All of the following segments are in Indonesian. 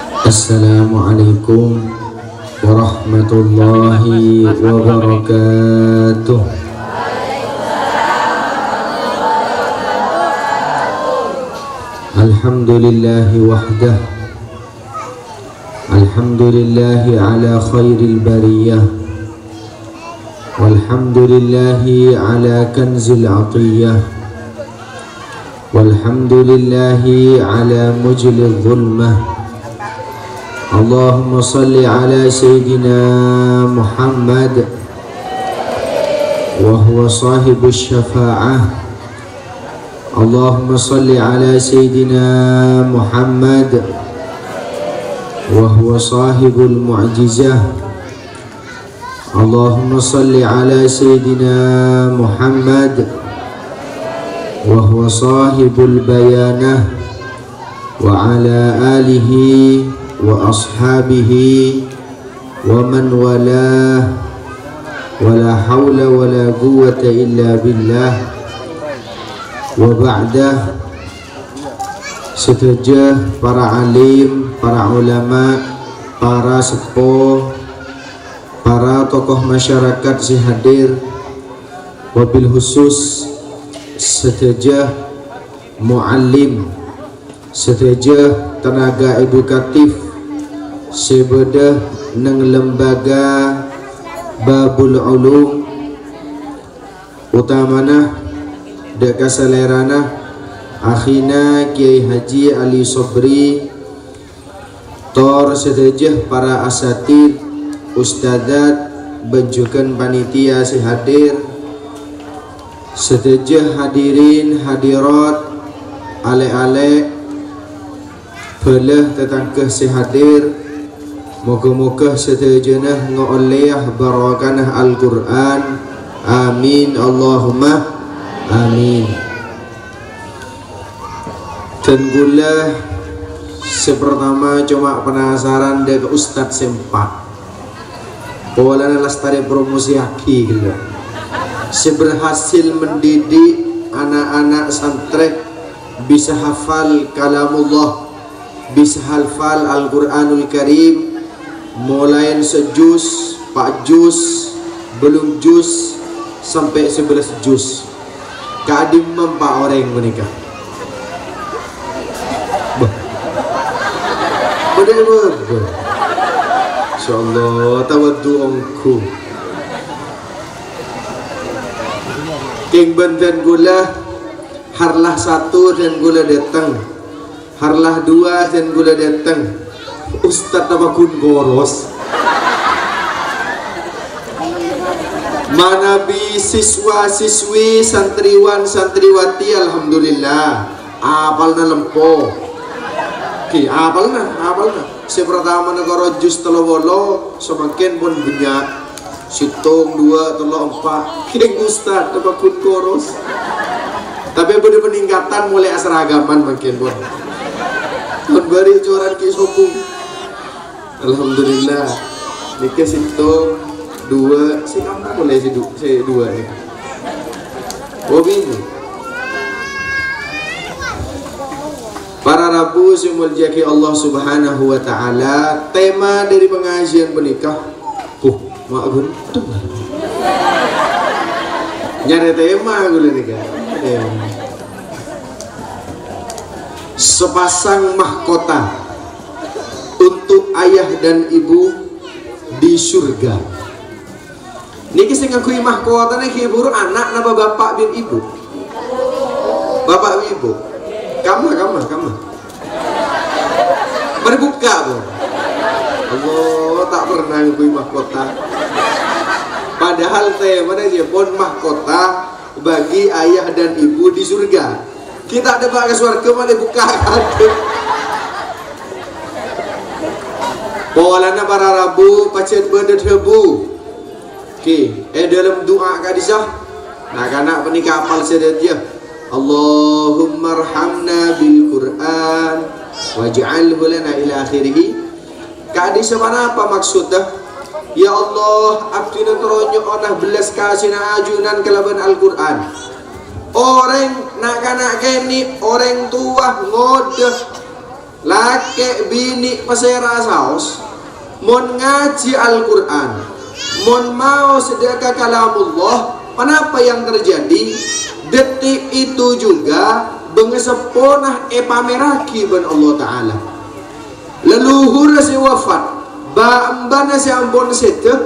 Assalamualaikum warahmatullahi wabarakatuh. Alhamdulillahi wahdah, alhamdulillahi ala khairil bariyah, walhamdulillahi ala kanzil atiyah, walhamdulillahi ala mujlil zulmah. Allahumma salli ala Sayyidina Muhammad wa huwa sahibus syafa'ah. Allahumma salli ala Sayyidina Muhammad wa huwa sahibul mu'jizah. Allahumma salli ala Sayyidina Muhammad wa huwa sahibul bayanah wa ala alihi wa ashabihi wa man walah, wala hawla wala quwwata illa billah. Wa ba'dah, setuju para alim, para ulama, para sepuh, para tokoh masyarakat si hadir, wabil khusus setuju muallim, setuju tenaga edukatif sebedah neng lembaga Babul Ulum, utamana deka salerana akhina Kiai Haji Ali Sobri, tor sedejah para asatid, ustadzat, benjukan panitia si hadir, sedejah hadirin hadirat, ale-ale belah tetangkeh si hadir. Moga-moga setejenah ngoleh barakanah Al-Quran. Amin Allahumma amin. Dan gula sepertama cuma penasaran dek Ustadz sempat Paulana lastari promosi aki gitu. Seberhasil mendidik anak-anak santri bisa hafal kalamullah, bisa hafal Al-Quranul Karim, mulai sejus, pak jus, belum jus, sampai 11 jus. Kadim mempak orang menikah. Bener-bener. InsyaAllah tawaddu ongku. King Benten gula harlah 1 dan gula datang, harlah 2 dan gula datang. Ustadz Tabakun Goros manabi siswa-siswi, santriwan santriwati, alhamdulillah apalna lempo. Ki apalna si pertama negara jus telowolo semakin pun banyak situng 2 telo 4 King Ustadz Tabakun Goros. Tapi ada peningkatan mulai aseragaman makin pun beri coran ki sopung. Alhamdulillah nikah situ 2 si kamu boleh si 2 ya. Ini para Rabu simuljaki Allah subhanahu wa ta'ala. Tema dari pengajian menikah maafun nyari tema gue nikah. Sepasang mahkota untuk ayah dan ibu di surga. Niki sing ngakui mahkota nih hibur anak napa bapak bin ibu. Bapak bin ibu. Kamu. Berbuka bu. Allah tak pernah ngakui mahkota. Padahal temanya dia pun mahkota bagi ayah dan ibu di surga. Kita ada ke surga mana buka kade. Polana para Rabu pacet bedet hebu. Dalam doa kadisah nak anak penikah apal sedatia. Allahumma arhamna bil Quran waj'alhu lana ila akhirih. Kadisah mana apa maksudnya? Ya Allah, abdi teronyo onah belas kasina ajunan kelaban Al-Quran. Orang nak keni orang tua ngodah laki bini pasera saos mon ngaji Al-Quran, mon mau sedekah kalamullah. Kenapa yang terjadi? Detik itu juga bengeseponah pameraki ben Allah Ta'ala. Leluhur si wafat, bambana si ampun sedek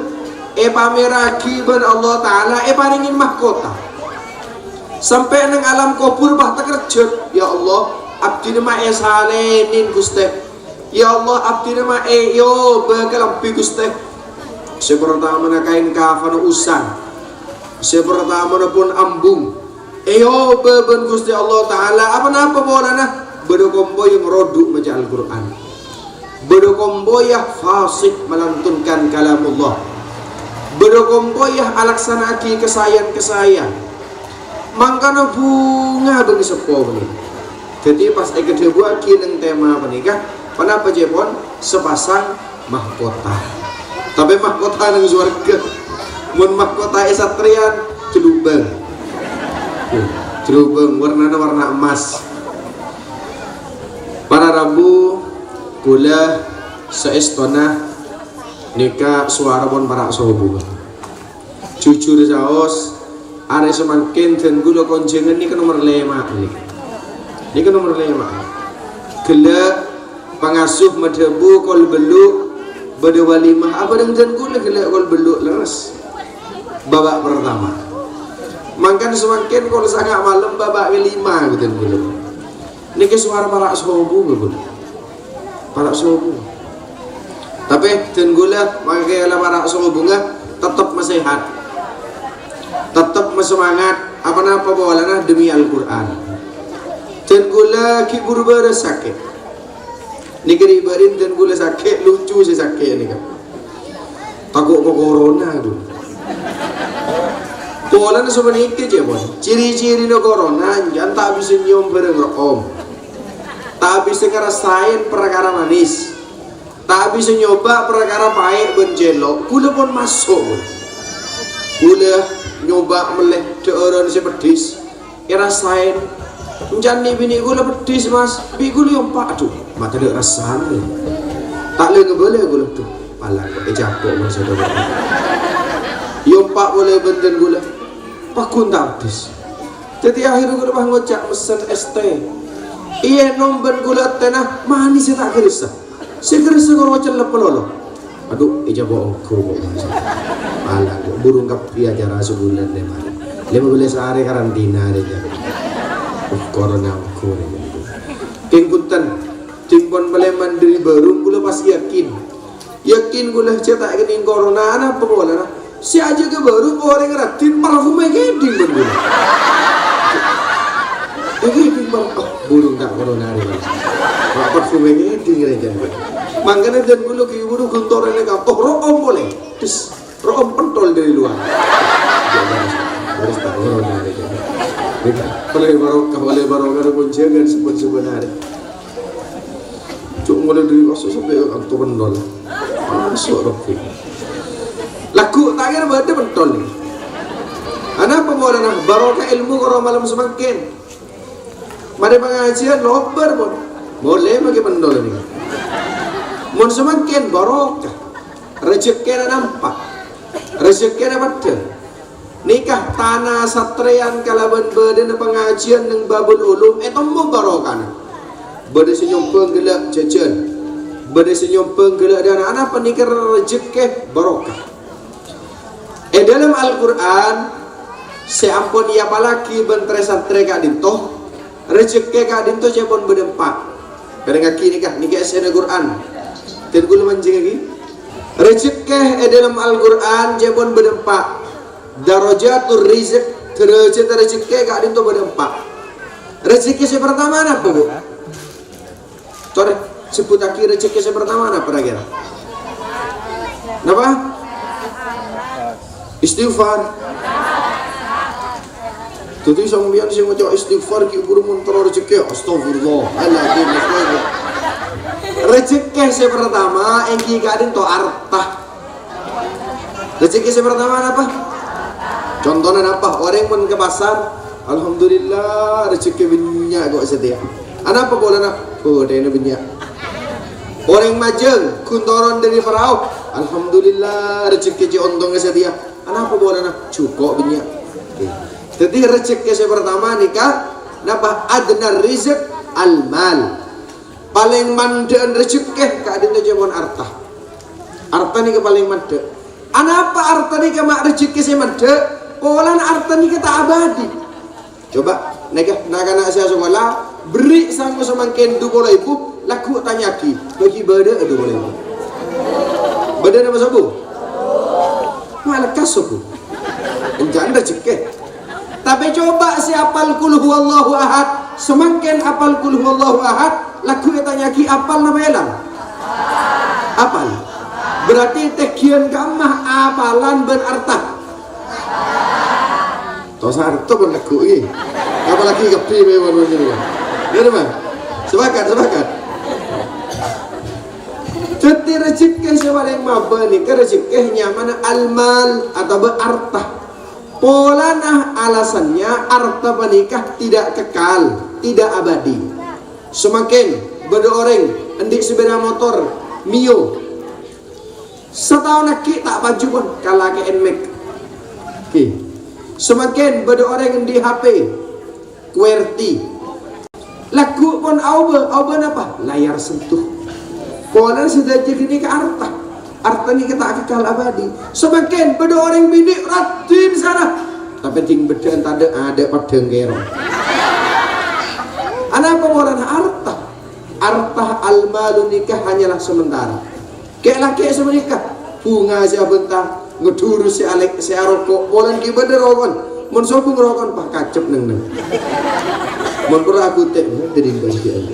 pameraki ben Allah Ta'ala paringin mahkota. Sampai nang alam kubur bah terkejut, ya Allah, abdi nama salenin Gusti. Ya Allah, abdi nama yo bakalampi Gusti. Sepertama na kain kafan usan, sepertama na pun ambung. Yo beben Gusti Allah Ta'ala. Apa bolana? Bedokombo yang roduk baca Al-Quran, bedokombo yang fasik melantunkan kalamullah, bedokombo yang alaksanaki kesayan. Mangkana bunga bagi sepo ni. Jadi pas ikut buat kineng tema menikah, kenapa jepon sepasang mahkota. Tapi mahkota nang surga, mun mahkota esatrian celubeng, warna emas. Para Rabu gula seestona nikah suara pun para sohbu. Jujur saos. Ada semakin dan gula konjengan ni ke nomor 5 ni ke nomor 5 gila pengasuh madhabu kol beluk bada walimah apa dengan gula gila kol beluk leres babak pertama mangkan semakin kol sangat malam babak kelima gitu gula ni ke suara para sobu para sobu tapi dan gula makanya para sobu tetap masehat, tetap semangat apa bawalana demi Al-Quran. Dan gula kibur sakit nikri barin dan gula sakit lucu sih sakit ni kan takut ke corona tu pola na sebenarnya je pun ciri-ciri no corona jangan tak bisa nyium bareng rokom, tak bisa ngerasain perkara manis, tak bisa nyoba perkara baik benjelok gula pun masuk gula nyoba meleh orang si pedis rasain menjani bini gula pedis mas bi gula yang pak tu mata dia rasanya tak boleh ngebeli gula tu malah capok masa tu yang pak boleh benten gula pakun tak pedis jadi akhirnya gula bah ngocak mesen ST iya nomben gula tenah manis tak kerisa si kerisa kalau ngocak lepelolo aduh bohong kau malah burung kapi acara sebulan deh malah 15 hari karantina deh jadi corona aku deh kengkutan timbon boleh mandiri baru gula pas yakin gula cetak kening corona apa bola si aja ke baru orang ngeratin parfumnya geding gula geding burung tak corona deh parfumnya geding aja makanya dan gula kiburu guntor ini kapok room boleh terus room pentol dari luar harus tak corona deh boleh barokah pun jangan sebenarnya cuk mulai dari kasus sampai waktu pentol masuk rofi laku tak kira berada pentol ni anak pembuatan barokah ilmu kalau malam semakin mari pengajian lobar pun boleh bagi pentol ni mun semakin barokah rezeki nampak rezeki ada nikah tanah satrian kalaban badan pengajian ng babul ulum tombo barokah bade senyum penggelak jajan bade senyum penggelak dan anak penikir rezeki barokah dalam Al-Quran seampun ia palaki bentre satre kak dintoh rezeki kak dintoh jepon bedempak kadang kaki nikah esena Quran dan gula mancing lagi rezeki dalam Al-Quran jepon bedempak darajatul rizq derajat rezeki gak dinto bedempak rezeki yang pertama apa bu? Coba sebut lagi rezeki yang pertama apa kira? Apa? Istighfar. Tutu sambian sing maca istighfar ki buru muntara rezeki astagfirullah alazim. Rezeki yang pertama engki gak dinto artah. Rezeki yang pertama apa? Contohnya apa? Orang pun ke pasar, alhamdulillah rezeki banyak kok setia. Anak apa boleh nak? Oh, dia ini banyak. Orang majeng kuntoron dari Farao, alhamdulillah rezeki ontong sedia. Kenapa boleh nak cukup banyak? Jadi rezeki yang pertama nikah, napa adna rizq al-mal. Paling mandaan rezeki keadaan jaman harta. Harta ni paling mandek. Anapa harta ni mak rezeki saya mandek? Polan harta ni kita abadi. Coba nikah nak saya sekolah beri sama semangkin 20.000 laku tanyaki bagi beda 20.000. Beda nama sabu? Malah kasuku. Enjan rezeki. Tapi coba si apal kul huwallahu ahad, semakin apal kul huwallahu ahad, laku tanyaki apal nama elang. Apal. Berarti tekian kamah apalan berarta. Tosa arto pun laku ini. Apalagi kepi memang ini. Ya teman. Sepakat. Jadi rezeki sebarang maba ni ke rezekinya mana almal atau berarta. Polanah alasannya harta menikah tidak kekal, tidak abadi. Semakin beda orang endik sepeda motor Mio setahun lagi tak baju pun kalah ke NMAX. Semakin beda orang di HP QWERTY laku pun auba apa layar sentuh. Pola sudah jadi ke harta ni kita kekal abadi. Semakin beda orang bidik ratin sana tapi ting beda ada padang gero. Anapa orang harta al-malu nikah hanyalah sementara. Kayak laki semenikah bunga siya bentar ngedurus si alek si aroko polan ki beda rokon mun sobung rokon pak kacep neng mun pura aku tek jadi bagian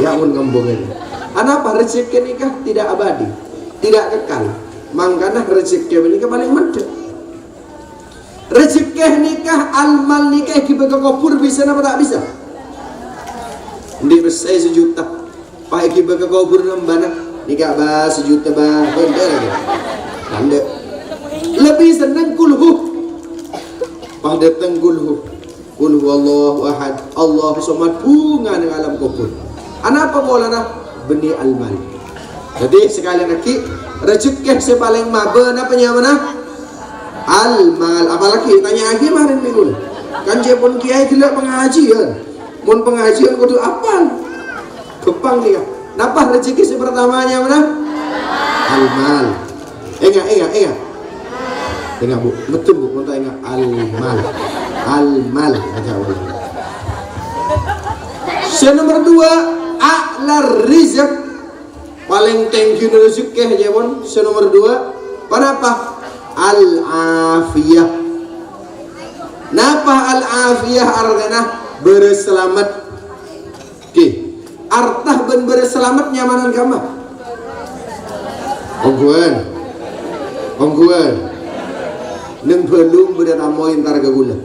ya mun ngembongan. Anapa rezeki nikah tidak abadi, tidak kekal. Makanya rezeki nikah paling mandek. Rezeki nikah almal nikah kita kubur bisa apa tak bisa? Di besar 1 juta, pak kita kubur nambah nikah bah 1 juta bah, benda lagi. Tanda. Lebih senang kulhu. Pak datang kulhu. Kulhu Allahu ahad, Allahu samad bunga di alam kubur. Anapa bola nak? Benih almal. Jadi sekali lagi rezeki yang paling maba apa mana? Almal. Apalagi tanya lagi kemarin minggu. Kan dia pun kiai gila pengajian. Mun pengajian kudu apal. Kepang dia. Napa rezeki yang pertamanya mana? Almal. Ingat. Ingat bu, betul bu, untuk ingat almal. Aja ulang. Nomor 2 a'lar rizq paling tinggi rezeki aja pun. Nomor 2 kenapa? Al-afiyah. Napa al-afiyah artinya berselamat. Artah ben berselamat nyamanan kamu. Ongguan neng belum berdatamoin tar gula.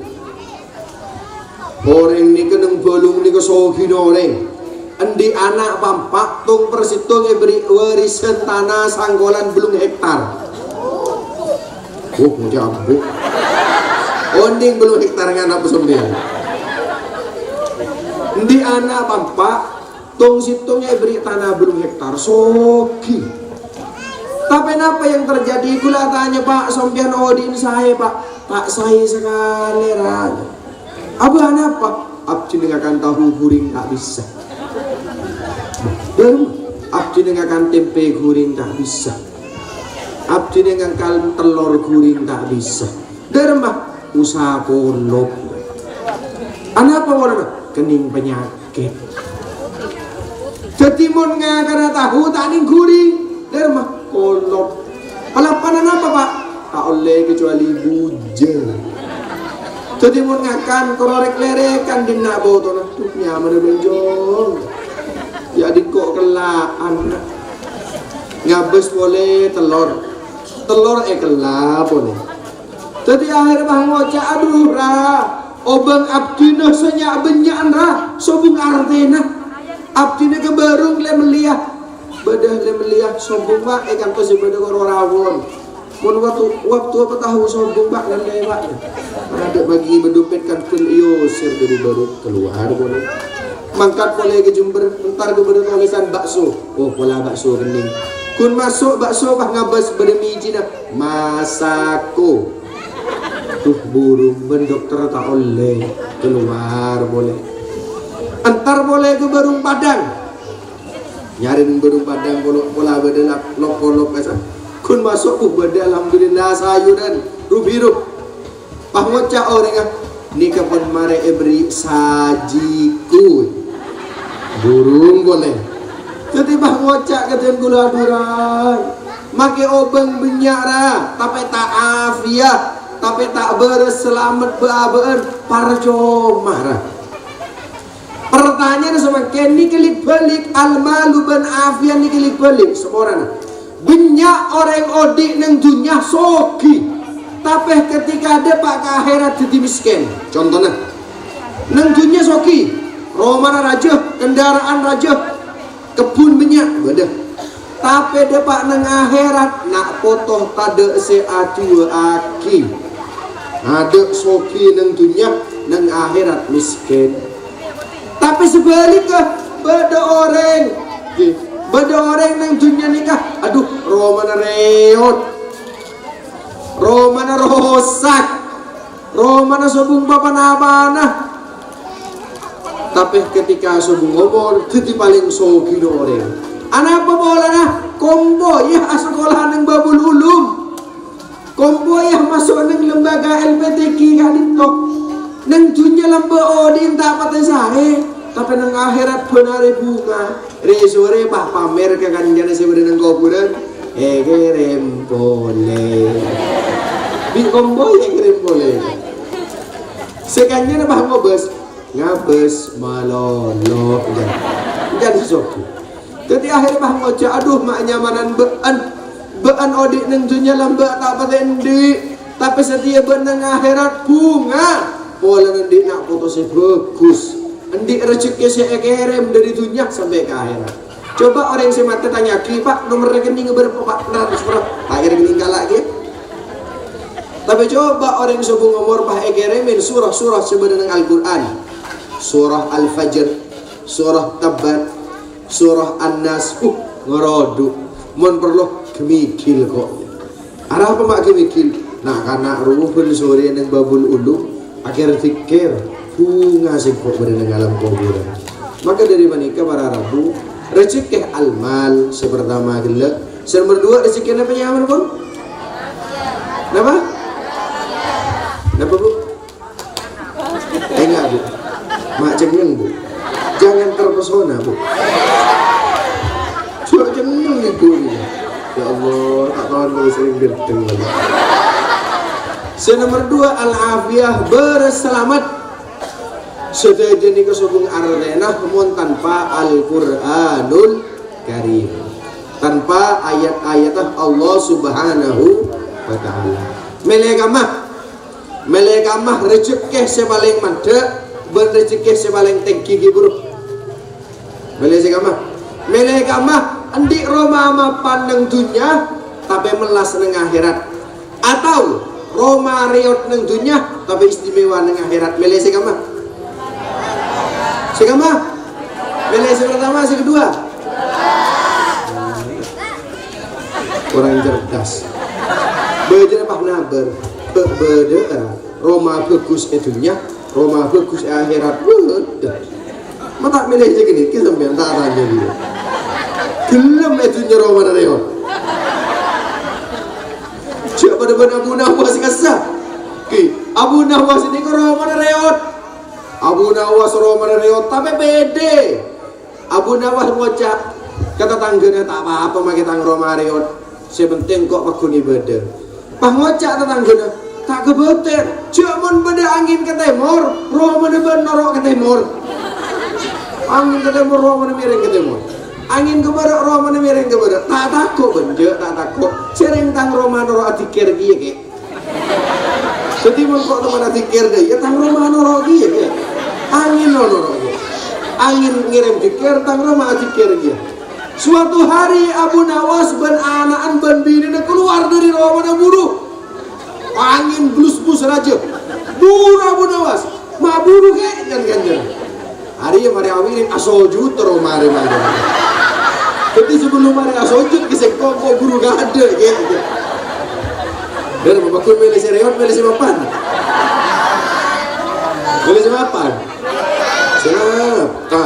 Orang ni ke neng belum ni ke sohi orang. Endi anak bampak tung persitung beri warisan tanah sanggolan belum hektar. Jambu. Onding belum hektar ngana pesombian. Endi anak bampak tung situngnya beri tanah belum hektar soki. Tapi apa yang terjadi? Gula tanya Pak sombian odin saya Pak saya sekali raja. Abah apa? Abdi akan tahu guring tak bisa. Abdi dengan tempe guring tak bisa. Abdi dengan telur guring tak bisa. Derma usaha kolok. Anapa warna? Kening penyakit. Jadi mon ngakana tahu tak ning guring. Derma kolok. Palapanan apa Pak? Tak oleh kecuali bujang. Jadi mon ngakan korek-lerekan di nak botol tuh nyaman benjol. Ya dikok kelaan ngabes boleh telur kelap boleh. Jadi akhir bang ngoca aduh ra obang abdina senyak benyak ra sobung artena abdina kebarung le meliah bedah le meliah sobung mak ikan pesi bedah rawon mun waktu apa tahu sobung mak dan lewat ada bagi bedupetkan pun iyo sir dari baru keluar boleh Mangkat boleh ke Jember, entar ke beri tulisan bakso. Oh, pola bakso kening. Kun masuk bakso bah ngabas bermiji nak masako. Tuh burung ben dokter tak oleh keluar boleh. Entar boleh ke Barung Padang. Nyarin Barung Padang pola bedelak lok-lok kasa. Kun masuk ku bade alhamdulillah sayuran rubiruh. Pah ngocak orang ah. Ni kapan mare ebri sajiku. Burung boleh. Ketiba ngocak keten gula duran. Make obeng benyara, tapi tak afiat, tapi tak berselamat beabeen parjomah. Pertanyaan sama Kenny kelik balik almalu ban afian ni kelik balik seorang. Banyak orang odik neng dunia soki, tapi ketika ada pak ke akhirat jadi miskin. Contohnya, neng dunia soki, romana raja, kendaraan raja, kebun banyak, ada. Tapi ada pak neng akhirat nak potong tada seatu aki. Ada soki neng dunia, neng akhirat miskin. Tapi sebaliknya beda orang yang dunia nikah, aduh romana reot, romana rosak, romana sobung papan-apana. Tapi ketika sobung ngomong jadi paling sogi orang. Anak apa bola nah kombo ya sekolah neng babul ulum, kombo ya masuk neng lembaga LPTK kadito, neng dunia lemba odin tak patah sahe. Tapi nang akhirat benar bunga resore bah pamer ke kanjana sebenarnya kuburan kerem boleh di kombo yang kerem boleh sekanjana bah ngabes malolo jadi sesuatu jadi akhir bah ngoca aduh mak nyamanan bean odik nang dunia lamba tak patendi tapi setia benang akhirat bunga pola nanti nak foto bagus. Hendik rezeki saya kirim dari dunia sampai ke akhirat. Coba orang yang semata tanya, Pak nomor rekening berapa Pak? Nah, akhir rekening kalah lagi. Tapi coba orang yang sebut nomor Pak kirimin surah-surah sebenarnya Al-Quran, surah Al-Fajr, surah Tabbat, surah An-Nas, ngerodu. Mon perlu kemikil kok. Arah apa mak kemikil? Nah karena ruhun sore yang babul ulum, akhir fikir. Bunga singkok berada dalam kuburan. Maka dari manika para rabu rezeki almal sepertama gelak. Nomor dua rezeki apa nyaman pun? Nama? Nama bu? Enggak bu. Mak cengeng bu. Jangan terpesona bu. Cuma cengeng itu. Ya Allah, tak tahu kalau sering gedeng. Nomor dua al-afiyah berselamat. Sudah jadi kesubung ardenah mun tanpa Al-Quranul Karim, tanpa ayat-ayat Allah Subhanahu wa Ta'ala. Melekamah rezeki sepaling manda, ben rezeki sepaling tinggi buruk. Melekamah andik Roma pandang dunia tapi melas neng akhirat, atau Roma riot neng dunia tapi istimewa neng akhirat. Melekamah Segama, milih pertama, kedua. Orang cerdas. Beda apa naber? Beda. Roma bagus dunia, Roma bagus akhirat. Beda. Mata milih segini, kita sampai tak tanya dia. Gelem dunia Roma dan Reon. Cik pada Abu Nawas kasar. Abu Nawas ini ke Roma dan Reon. Abu Nawas Roman Riot tapi pede. Abu Nawas ngocak kata tangganya tak apa-apa make tang Roma Riot. Sebenting kok pakun ibadah. Pah ngocak tetangganya tak kebeter. Cuman beda angin ke timur, Roma depan norok ke timur. Angin ke timur, Roma miring ke timur. Angin ke barat, Roma miring ke barat. Tak takut benjek, tak takut. Sering tang Roma norok atikir dia ke. Setimun kok teman atikir dia, tang Roma norok dia ke. Angin loro, angin ngirim dikir, tang Roma dikir dia. Suatu hari Abu Nawas ben anaan ben bini keluar dari Roma dan buruh. Angin blus-blus raja. Buruh Abu Nawas, ma buruh ke ganjar. Hari ya mari awirin asojud terus mari. Tapi sebelum mari asojud kisah kok guru gak ada gitu. Dan bapakku milih sereon, milih siapa? Milih siapa? Siapa?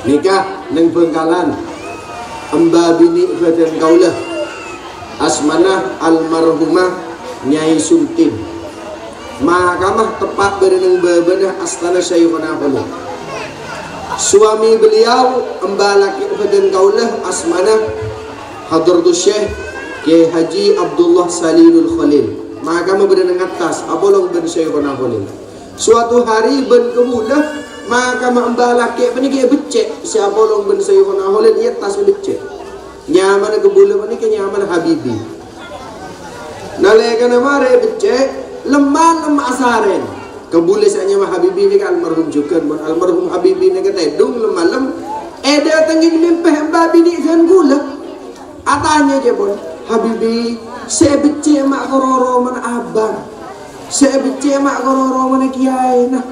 Nikah neng Bengkalan, amba bini badan kaulah, asmanah almarhumah Nyai Sultin. Mahkamah tepat berenang bebenah Astana Syekhona Kulu. Suami beliau amba laki badan kaulah, asmanah Hadratus Syekh Kiai Haji Abdullah Salilul Khalil. Mahkamah berenang atas abolong ben Syekhona Kulu. Suatu hari ben kemulah maka amba laki peniki becek siapa long ben Syekhona Khalil ia tas becek nyaman ke bulu peniki nyaman Habibi naleka mare becek lemah asaren ke bulu sanya Habibi ni almarhum juga almarhum Habibi ni kata dung lemah lem ada tengin mimpi amba bini kan gula atanya je bon Habibi saya becek mak kororo man abang saya becek mak kororo man kiai nah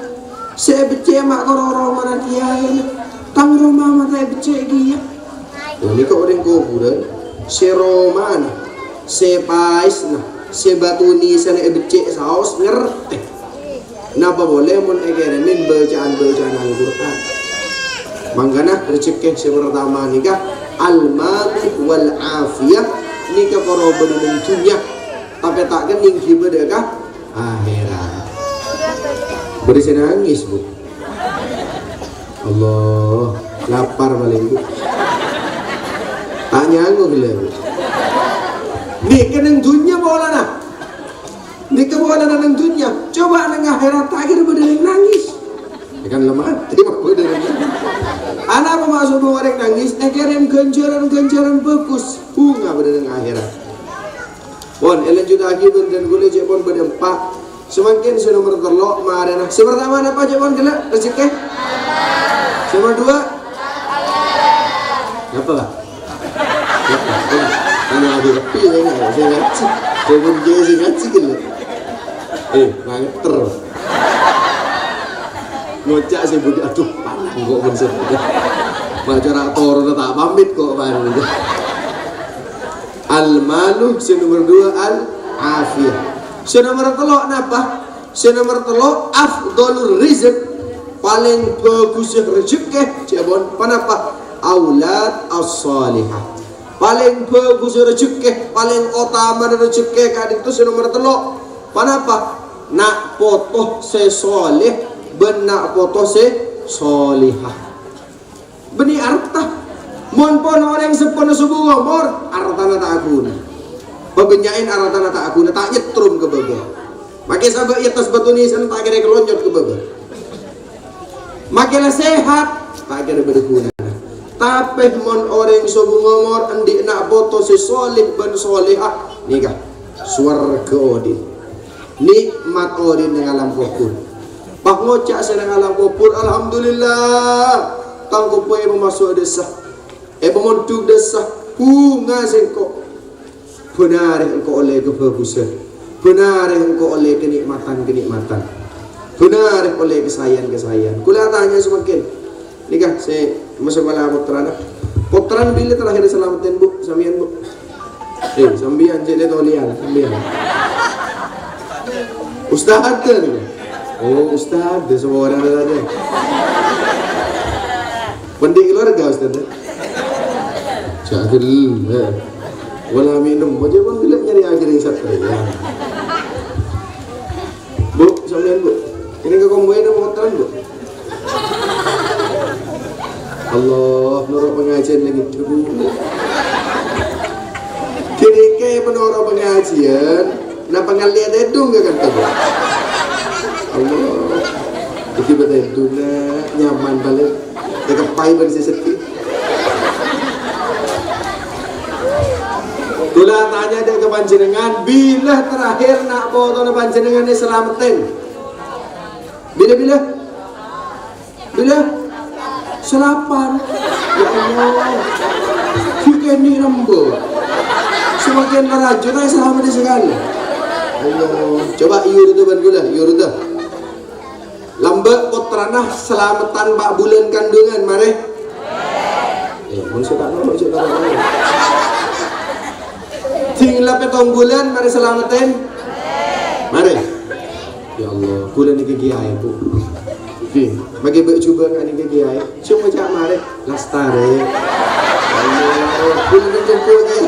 saya becek mak kororo mana kiai tang rumah mata becek dia ini kok orang kuburan si roman si pais nah si batuni sana becek saus ngerti napa boleh mun egerenin bacaan Al-Quran mangkana rezeki si pertama nikah al-mal wal afiyah nikah korban dengan dunia tapi tak kening kibadakah akhirat. Beri saya nangis bu. Allah lapar paling bu. Tak nyanggu gila bu. Ni kenang dunia bola nah. Ni kebola nang dunia. Coba nang akhirat akhir berdiri nangis. Ikan lemah. Terima berdiri. Anak apa masuk orang nangis? Ekerem kencaran bagus. Bunga berdiri akhirat. Bon, elen juta akibun dan gule jepon berdempak. Semakin si nomor terlok marana. Si pertama apa jawab gila rezeki? Si nomor dua? Apa lah? Anak lagi tepi saya ngaji. Saya pun jadi ngaji gila. Banget ter. Ngocak si budi aduh panas kok bensin. Baca raktor tak pamit kok bareng. Al-malu si nomor dua al-afiyah. Si nomor telok napa? Si nomor telok afdalur rizq paling bagus rezeki jabon panapa? Aulad as-salihah. Paling bagus rezeki, paling utama rezeki kadang itu si nomor telok. Panapa? Nak potoh se soleh, benak potoh se solihah. Beni arta. Mon pon orang sepon subuh ngomor artana tak akuna. Pabenyain aratana tak akuna tak nyetrum ke baba. Makai sabak ia tas batu ni sana tak kira kelonjot ke baba. Makai sehat tak kira berguna. Tapi mon orang subuh ngomor andi nak boto si solih ben solihah nikah swarga odin. Nikmat odin dengan alam kubur. Pak ngocak sedang alam kubur alhamdulillah. Tangku poe memasuk desa. Pemontuk desa bunga sengkok. Benar engkau oleh kebagusan, benar engkau oleh kenikmatan, benar oleh kesayangan. Kuliah tanya semakin nikah saya masuk bala putran bila terakhir selamatin bu sambian bu sambian jadi tolian sambian ustaz ada nih oh ustaz ada semua orang ada pendik keluarga ustaz jahil wala minum aja pun bila nyari akhir yang satu ya bu sambian bu ini ke komboin mau putran bu Allah menurut pengajian lagi dulu kini ke penurut pengajian nah pengalian edung gak kan tahu Allah tiba-tiba edung nyaman balik kepai bersih sedih Kula tanya dia ke panjenengan bila terakhir nak foto na panjenengan ni selamatin bila selapan ya Allah kita ni lembu semakin merajut ay selamat di sekali Allah coba iur itu ban gula iur itu lambat putra ranah selamatan 4 bulan kandungan, mari. Mun sudah nolok sudah nolok. Tinggal 7 bulan mari selamatin. Mari. Ya Allah, kula niki kiai Bu. Oke, bagi baik coba kan niki kiai. Cuma cak mari lastare. Allah, kula niki jumpa kiai.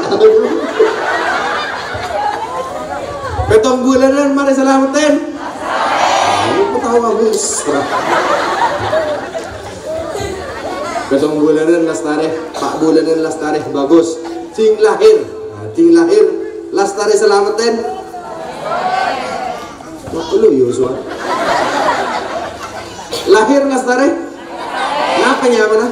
7 bulanan mari selamatin. Aku tahu habis. 7 bulanan lastare, 4 bulanan lastare bagus. Ting lahir lastare selamatin. Lu Yosua. Lahir lastare? Kenapa mana?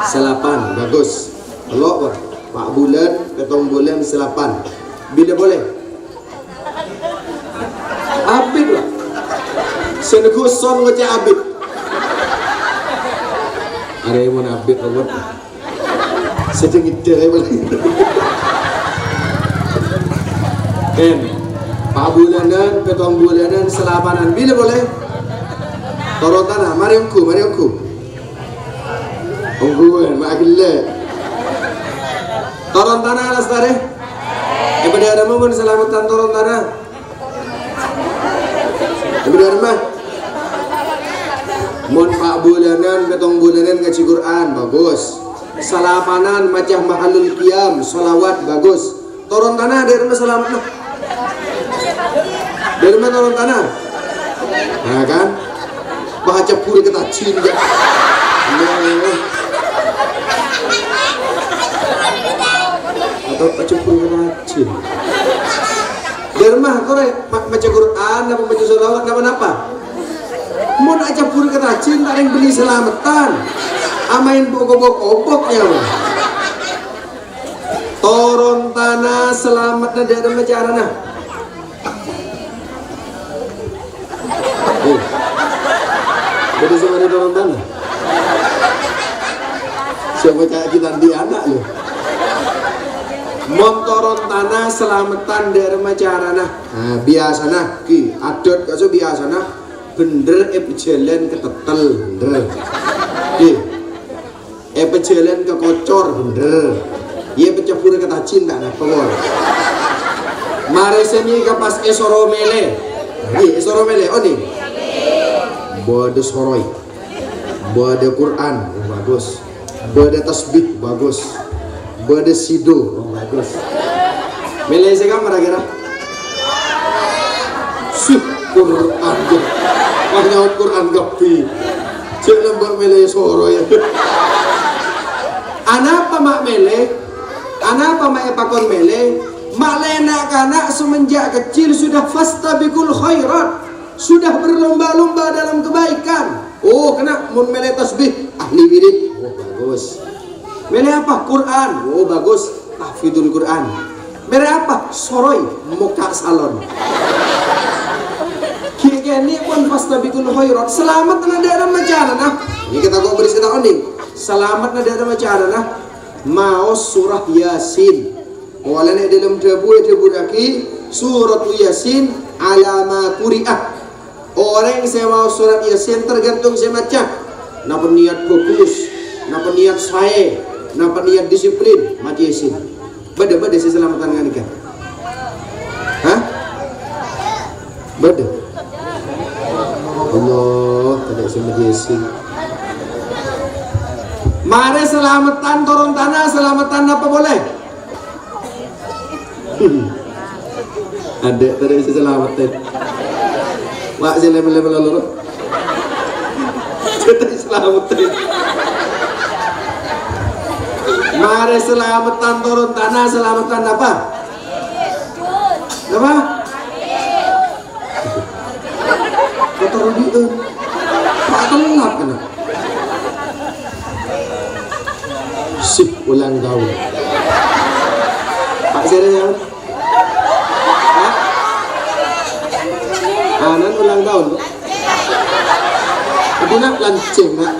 Selapan, bagus. Allah 4 bulan, 7 bulan selapan. Bila boleh? Abid lah. Seneguson ngoceh abid. Ada yang mau abid robot. Sedikit deh boleh. Kan 4 bulanan, 7 bulanan, selapanan. Bila boleh? Turun tanah, mari ongku. Ongku kan, mak gila. Turun tanah lastare. Pada ada momen selamatan turun tanah. Pada rumah. Mon 4 bulanan, 7 bulanan ngaji Quran, bagus. Salapanan macam mahalul qiyam, salawat, bagus. Turun tanah dari rumah selamat. Dari mana turun tanah? Nah kan? Baca puri kata cinta. Atau baca puri kata cinta. Dari mana korek baca Quran, apa baca salawat, apa? Mau nak campur kata cinta yang beli selamatan. Amain pokok-pokoknya. Turun tanah selamat na dari macam mana? Jadi sama dia turun tanah. Siapa kayak kita di anak loh. Turun tanah selamatan dari macam mana? Nah, biasanya ki adat kaso biasanya bener jalan ke tetel bener. Jalan ke kocor bener. Ia pecapur kata cinta nak pawal. Mari sini ke pas esoro mele. Esoro mele oh ni. Bade soroi. Bade Quran bagus. Bade tasbih bagus. Bade sido bagus. Mele sekam kira-kira. Quran. Maknya Quran gapi. Cek lembar mele soroi. Anapa mak mele? Anapa mak epakon mele? Mak lena kanak semenjak kecil sudah fastabiqul khairat, sudah berlomba-lomba dalam kebaikan. Oh kena mun mele tasbih ahli wirid. Oh bagus. Mele apa? Quran. Oh bagus. Tahfidzul Quran. Mele apa? Soroi muka salon. Kini pun fastabiqul khairat. Selamat na dalam macam nah. Ini kita kau beri cerita oning. Selamat na dalam macam nah. Maos surah Yasin. Walane dalam debu lagi surat Yasin alama quri'ah. Orang yang mau surat Yasin tergantung semacam. Napa niat fokus, napa niat saya, napa niat disiplin mati Yasin. Beda-beda selamatan nganika. Hah? Beda. Allah, tidak sama Yasin. Mari selamatan turun tanah, selamatan apa boleh? Ada tadi selamatan. Wak sila mele-mele. Jadi selamatan. Mari selamatan turun tanah, selamatan apa? Apa? Kata Rudy itu Pak telat kena. Sip ulang tahun. Pak serius ya? Anan ulang tahun. Itu nak lancing nak.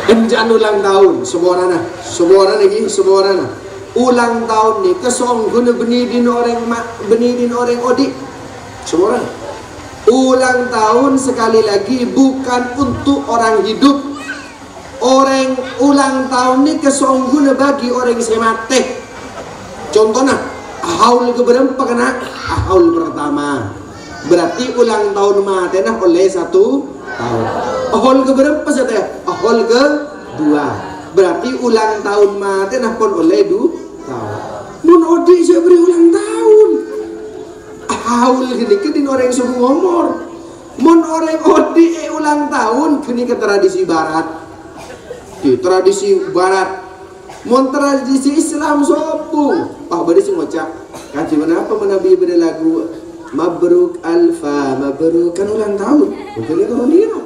Enjan ulang tahun. Semua orang lagi, semua orang. Ulang tahun ni kesong guna benidin orang odik. Semua orang. Ulang tahun sekali lagi bukan untuk orang hidup. Orang ulang tahun ini kesongguna bagi orang yang mati. Contohnya, haul keberapa kena? Haul pertama. Berarti ulang tahun mati nah oleh 1 tahun. Haul keberapa saja? Haul kedua. Berarti ulang tahun mati nah pun oleh 2 tahun. Mun odi saya beri ulang tahun. Haul gini kedin orang subuh ngomor. Mun orang odi ulang tahun kini ke tradisi barat. Di tradisi barat. Mun tradisi Islam sopung. Pak bade sing ngocak. Kaji menapa menabi bade lagu Mabruk alfa, mabruk kan ulang tahun. Mungkin itu dia.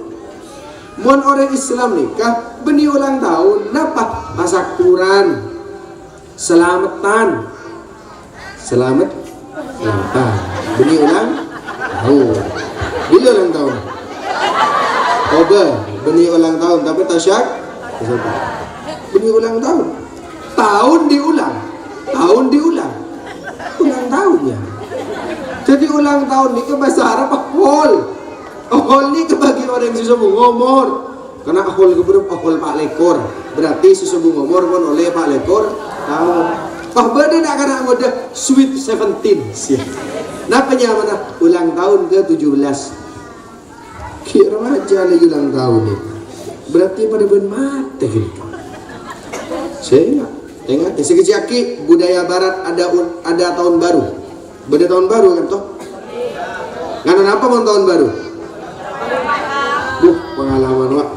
Mun orang Islam nikah beni ulang tahun, napa? Masak Quran. Selamatan. Selamatan. Beni ulang tahun. Bila ulang tahun? Oke, beni ulang tahun tapi tasyak. Beni ulang tahun. Tahun diulang. Ulang tahunnya. Jadi ulang tahun ini ke bahasa Arab ahol. Ahol ini kebagi orang yang susu ngomor. Karena ahol keberapa ahol Pak Lekor. Berarti susu ngomor pun oleh Pak Lekor. Tahu. Pak Bade nak kena ngode sweet 17. Napanya mana? Ulang tahun ke-17. Kira aja lagi ulang tahun ini. Berarti pada ben mati gini. Saya ingat. Sekejaki budaya barat ada tahun baru. Beda tahun baru kan toh? Ngana apa mau tahun baru? Pengalaman wak.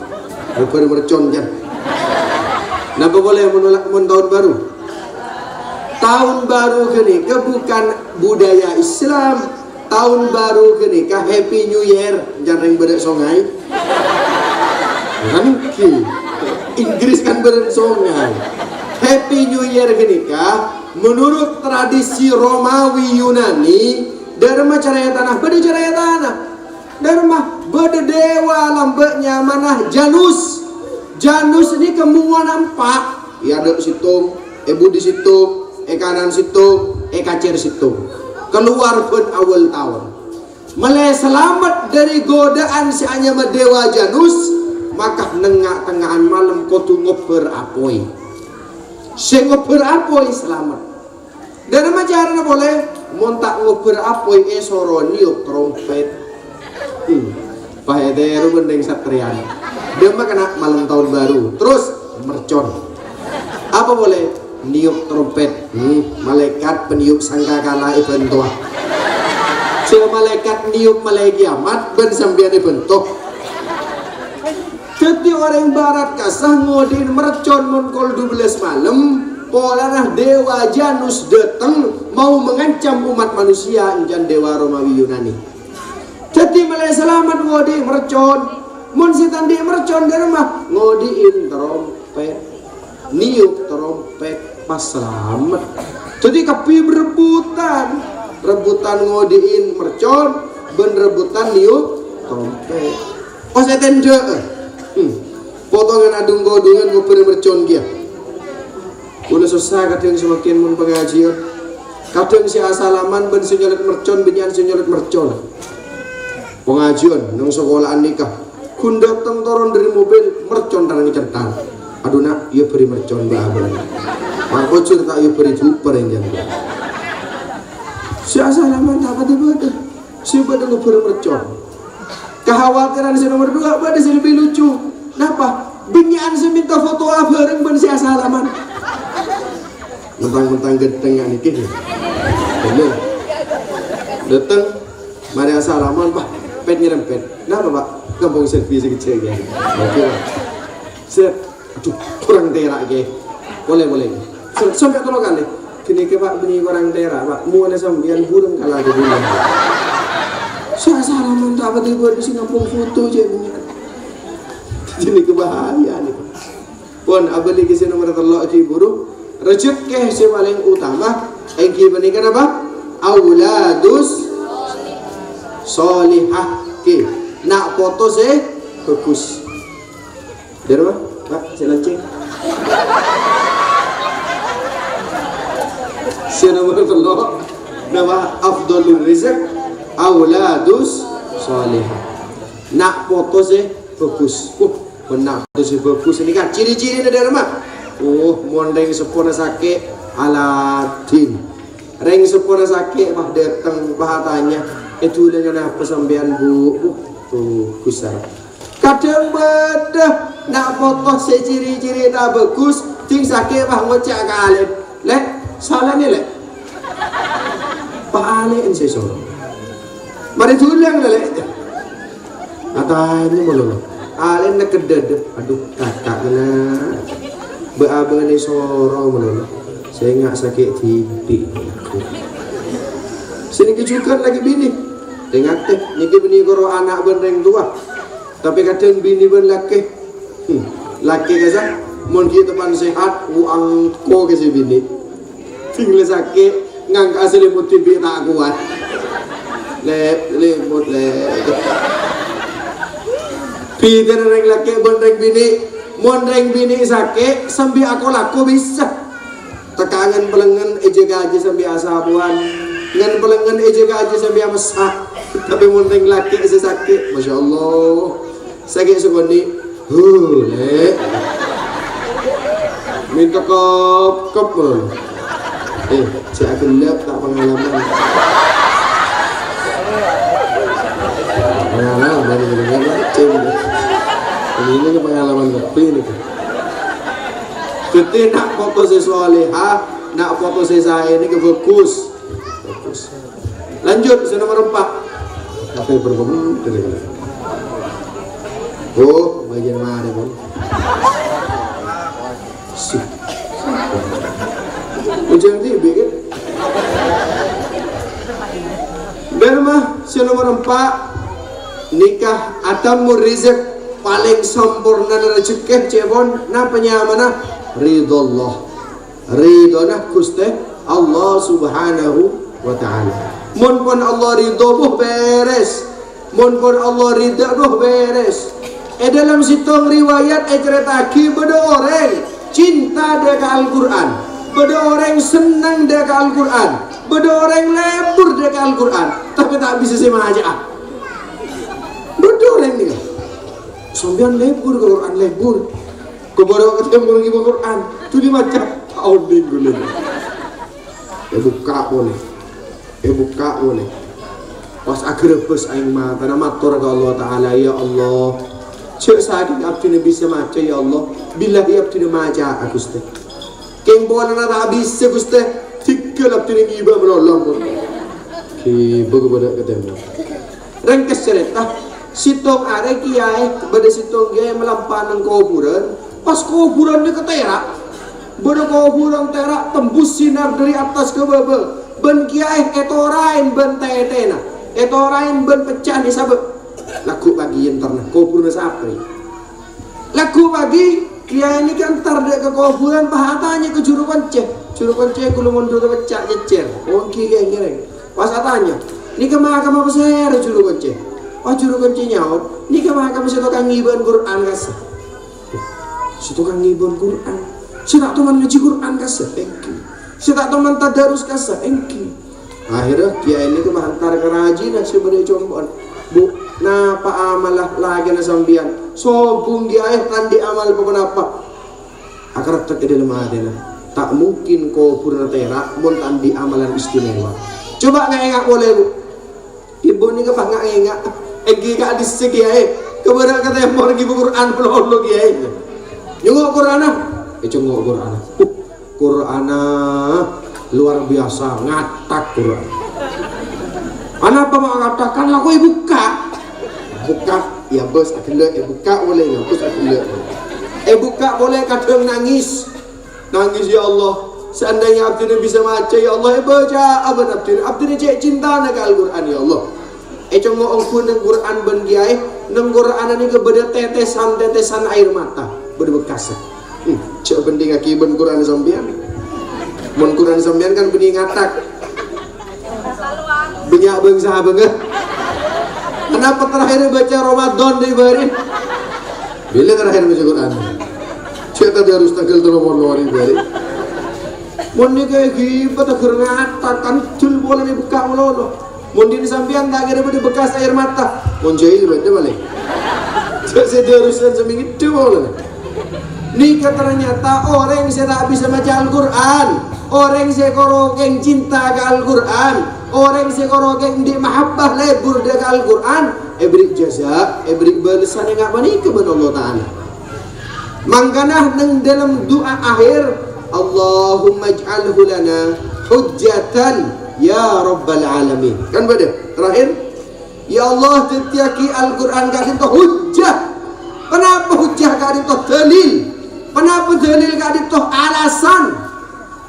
Bukan mercon kan. Kenapa boleh menolak tahun baru? Tahun baru kenika bukan budaya Islam. Tahun baru kenika Happy New Year. Jangan beda songai. Kan Inggris kan beda songai. Happy New Year kenika menurut tradisi Romawi Yunani, dharma caraya tanah, beda caraya tanah. Dharma beda dewa lambeknya manah Janus. Janus ini kemungkinan nampak. Ya ada situ, budi situ, kanan situ, kacir situ. Keluar pun awal tahun. Mulai selamat dari godaan si anyama dewa Janus, maka nengak tengahan malam kotu ngoper apoi. Ngoper apoi selamat. Dan nama caranya boleh montak ngoper apoi soro niup trompet. Pahedero bendeng satrian. Dia mah kena malam tahun baru. Terus mercon. Apa boleh? Niup trompet. Malaikat peniup sangkakala ibentua. Si malaikat niup malaikat kiamat ben sambian ibentuk. Jadi orang barat kasah ngodin mercon monkol 12 malam. Polarah dewa Janus datang mau mengancam umat manusia enjan dewa Romawi Yunani. Jadi mulai selamat ngodi mercon. Mun sitan di mercon di rumah ngodiin trompet. Niup trompet pas selamat. Jadi kapi berebutan. Rebutan ngodiin mercon, ben rebutan niup trompet. Oh saya tenda. Potongan adung godungan ngoper mercon dia. Udah susah kadang semakin mun pengajian. Kadang si asalaman ben senyolet mercon benyan senyolet mercon. Pengajian nang sekolahan nikah. Kun datang turun dari mobil mercon tarang cetan. Aduh nak, iya beri mercon babel. Aku cerita iya beri super yang jangan. Si asalaman tak tiba-tiba. Si pada ngoper mercon. Kekhawatiran si nomor 2 pada si lebih lucu. Kenapa? Binyan si minta foto bareng ben si asalaman. Mentang-mentang gedeng yang nikih. Bener. Datang mari asalaman Pak. Pet ngirim pet. Kenapa Pak? Kampung selfie sekecil ya. Oke Pak. Set. Aduh kurang terak ke. Boleh. Sampai tolong kali. Kini ke Pak beni kurang terak Pak. Muana sambian burung kalah di dunia. Saya salaman tak apa tiba di sini kampung foto je punya. Jadi kebahayaan nih. Pun abeli ke sini nomor telok ci buruk. Rezeki si paling utama. Engki benikan apa? Auladus solihah. Ki nak foto se bagus. Dari mana? Pak, saya lancing. Si nomor telok. Nama Afdalul Rizq. auladus salihah. Nak foto sih bagus. Benak foto sih bagus. Ini kan ciri-ciri dari rumah. Mon reng sepona sakit Aladin. Reng sepona sakit bah datang bah tanya. Itu dengan apa sampean bu? Kusar. Kadang beda nak foto sih ciri-ciri tak bagus. Ting sakit bah ngocak kali. Lek salah ni lek. Pak Ale en sesoro. Mari tulang lek. Atanya mulu. Ale nak keded. Aduh kakak kena. Beaba ni soro mulu. Saya ngak sakit tipi. Sini kecukan lagi bini. Tengok teh, niki bini goro anak bereng tua. Tapi kadang bini ben laki. Laki kasa, mon kita pan sehat, uang ko kasi bini. Tinggal sakit, ngangka selimut tipi tak kuat. Lemut. Peter reng laki bereng bini, mon reng bini sakit, sambil aku laku bisa. Tekangan pelengan eja gaji sambil asabuan. Ngan pelengan eja gaji sambil masak. Tapi mon reng laki sakit, masya Allah. Sakit sekali, minta kop. Saya gelap tak pengalaman. Pengalaman ini ke pengalaman lebih ni. Kita nak foto sesualeha, nak foto saya ini ke fokus. Lanjut, nomor 4. Apa yang berkomen? Bagian mana pun. Ujian TV kan? Bermah, nomor 4. Nikah atamur rizq paling sempurna rezeki cebon na penyamana ridho Allah Gusti Allah subhanahu wa ta'ala. Mun pun Allah ridho buh beres, mun pun Allah ridho buh beres. Dalam situng riwayat ceritaki beda orang cinta dengan Al-Quran, beda orang senang dengan Al-Quran, beda orang lebur dengan Al-Quran, tapi tak bisa sama aja. Beda orang ni sambian lebur ke Quran lebur kepada ketemu orang ibu Quran tu di macam tahun minggu lagi buka boleh pas akhir pas aing mah karena matur ke Allah Ta'ala, ya Allah cek sakit abdi bisa maca ya Allah bila abdi maca Gusti keng bona na habis Gusti tikkel abdi iba menolong ki begoda ketemu rengkes cerita sitong are kiai pada sitong kiai melampanan kuburan pas kuburan dia keterak pada kuburan terak tembus sinar dari atas ke bawah ben kiai etorain ben tetena etorain ben pecah di sabab laku bagi yang ternak kuburan sapri laku bagi kiai ini kan terdek ke kuburan pahatanya ke juru konce kalau mundur pecah jecer orang kiai ngereng pas atanya ini kemana apa saya juru konce juru kunci nyaut ni kemana kamu si tukang ngibun Quran kasih si tukang ngibun Quran si tak teman ngaji Quran kasih si tak teman tadarus kasih akhirnya kia ini kemantar kerajinan sebagai combon bu napa amalah lagi na sambian sobung dia tandi amal apa akar tak ada lemah ada tak mungkin kau purna terak mun tandi amalan istimewa coba ngengak boleh bu ibu ni kepah ngengak Egi ka disik kiai, kebenar kata yang mau pergi Quran pelolo kiai. Nyungok Quran cungok Quran luar biasa ngatak Quran. Apa mau ngatakan lah kau buka, ya bos akhirnya buka boleh nggak bos akhirnya. Buka boleh kadang nangis ya Allah. Seandainya abdi bisa baca ya Allah, baca abdi cek cinta dengan Al-Quran ya Allah. Cuma ongkun neng Quran ben kiai neng Quran ini kebedet tetesan air mata berbekas. Cek bening aki ben Quran sambian. Mun Quran sambian kan bening ngatak. Banyak bangsa banget. Kenapa terakhir baca Ramadan di barin? Bila terakhir baca Quran? Cek tadi harus tanggal nomor di barin. Mun ni kayak gitu tak ngatak kan cul boleh dibuka melolo. Mundin sampean tak kira pada bekas air mata. Monjail benda balik. Saya terusan seminggu itu boleh. Nikah ternyata orang yang tak bisa baca Al-Quran, orang yang korokeng cinta ke Al-Quran, orang yang korokeng di mahabbah lebur ke Al-Quran, beri jaza, beri balasan yang apa nih kepada Allah Ta'ala. Mangkana neng dalam doa akhir, Allahumma ij'alhu lana hujjatan ya Rabbal Alamin. Kan pada terakhir, ya Allah tetiaki Al-Quran gak itu hujjah. Kenapa hujjah gak itu dalil? Kenapa dalil gak itu alasan?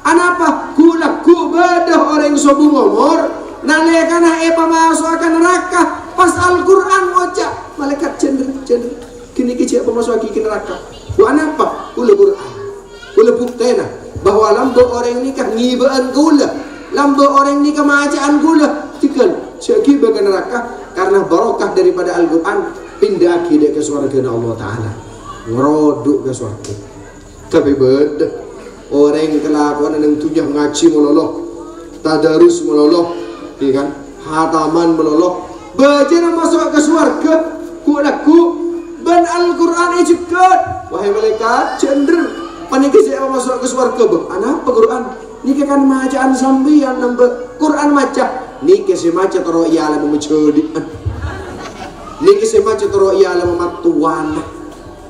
Kenapa ku badah orang sobu ngomor nalekana masuk akan neraka pas Al-Quran ngocak malaikat cenderung kini kecil masuk lagi ke neraka. Kenapa? Kula Quran kula buktena bahwa lambo orang nikah ngibaan kula, lambo orang nikah macaan kula tikal syaki baga neraka karena barokah daripada Al-Quran pindah ke surga Allah Ta'ala ngeroduk ke surga. Tapi beda orang kelakuan yang tujuh ngaji meloloh, tadarus meloloh, kan? Hataman meloloh, baca masuk ke surga, ku ban Al-Quran ijikat, wahai malaikat cenderung, panik saya masuk ke surga, apa Quran? Ni kan macaan sambian nambah Quran maca, ni si maca tero ialah memecudi, ni si maca tero ialah mematuan,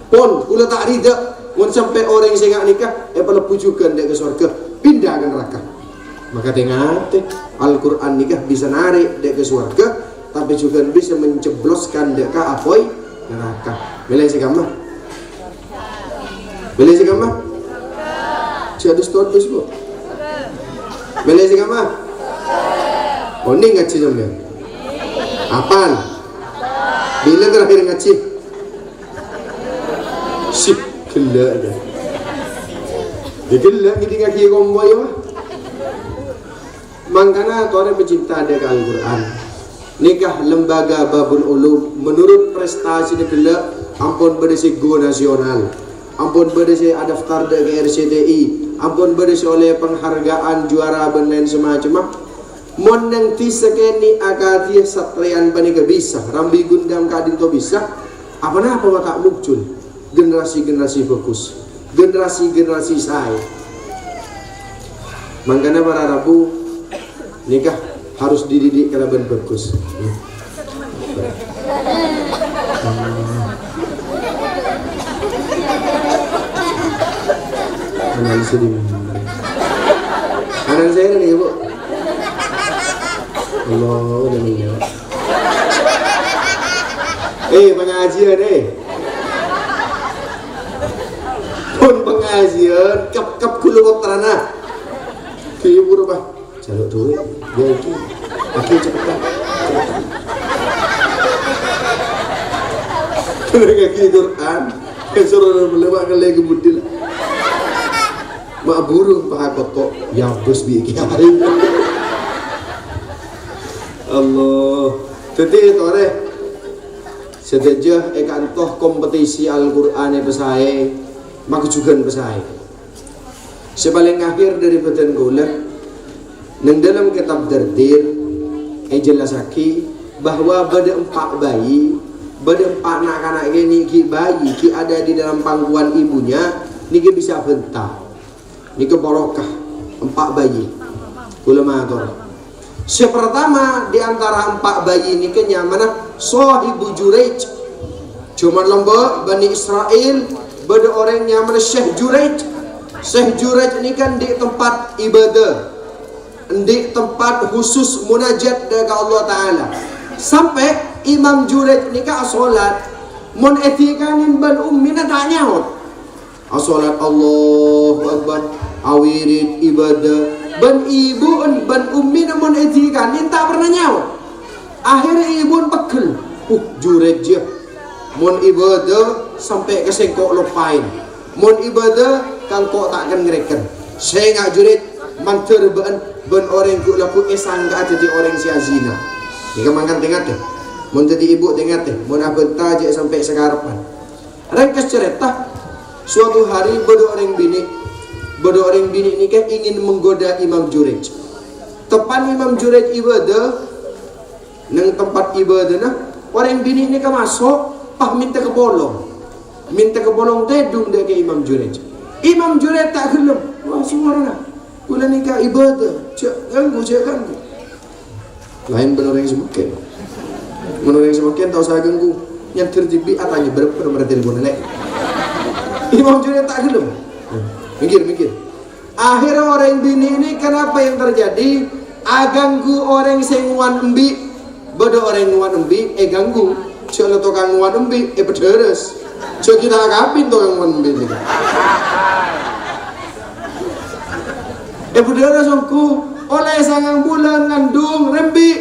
pon, kula tak rida. Mun sampai orang yang saya nikah, pada pujukan dia ke surga, pindah ke neraka. Maka tengah Al-Quran nikah bisa narik dia ke surga, tapi juga bisa mencebloskan dia ke apoi neraka. Boleh sih kamu? Boleh sih kamu? Jadi status bu. Boleh sih kamu? Oh ini ngaji sampai. Apaan? Bila terakhir ngaji? Sip. Gila aja. Dia gila gini kaki komboy mah. Mangkana orang pencipta ada ke Al-Quran. Nikah lembaga Babul Ulum menurut prestasi dia gila ampun berdasi go nasional, ampun berdasi ada daftar ke RCTI, ampun berdasi oleh penghargaan juara dan lain semacam. Mon nang tisakeni akati satrian panika bisa, rambi gundam kadin to bisa. Apa tak muncul? Generasi-generasi fokus, generasi-generasi saya. Makanya para rabu nikah harus dididik kalau ben bagus. Kanan saya nih bu. Allah udah menjawab. Pengajian pun pengajian kap kulu waktarana kaya berubah jaluk duit dia aki cepetan kena kaki Quran suruh melewatkan lagi budil mak burung paha kotok ya bos biiki hari Allah jadi tore sedejah ikantoh kompetisi Al-Quran pesai maka juga pesai. Sebaling akhir dari batan gula, nang dalam kitab Dardir, jelasaki bahwa pada 4 bayi, pada 4 anak-anak ini ki bayi ki ada di dalam pangkuan ibunya, niki bisa bentah, niki barokah 4 bayi. Gula matur. Sepertama di antara 4 bayi niki nyamana Sahibu Juraij, cuman lomba Bani Israel. Bada orang yang mana Syekh Juraij. Syekh Juraij ini kan di tempat ibadah, di tempat khusus munajat dengan Allah Ta'ala. Sampai Imam Juraij ini kan solat mun etikanin ban ummina tak nyaut solat Allahu Akbar awirid ibadah ban ibu ban ummina mun etikanin tak pernah nyaut. Akhirnya ibu pegel Juraij mun ibadah sampai ke sengkok lupain, mun ibadah kan kok takkan ngereken. Saya nggak jurit manter ben orang ku laku esang nggak jadi orang sia zina. Jika makan tengah deh, mun jadi ibu tengah deh, mun abenta aja sampai sekarapan. Rengkes cerita, suatu hari bodoh orang bini ini kan ingin menggoda Imam Juraij. Tepan Imam Juraij ibadah, nang tempat ibadah nah orang bini ni kan masuk pah minta ke bolong tedung dia ke Imam Jurej tak gelem wah suara kula ni ka ibadah cak ganggu lain benar yang semakin tahu saya ganggu yang terjebak atanya berapa telepon lek Imam Jurej tak gelem mikir akhirnya orang bini ini kenapa yang terjadi aganggu orang senguan embi bodoh orang nguan embi ganggu cok tukang nguan embi pederes cok kita agapin tukang nguan embi ini pederes aku oleh sangang bulan ngandung rembi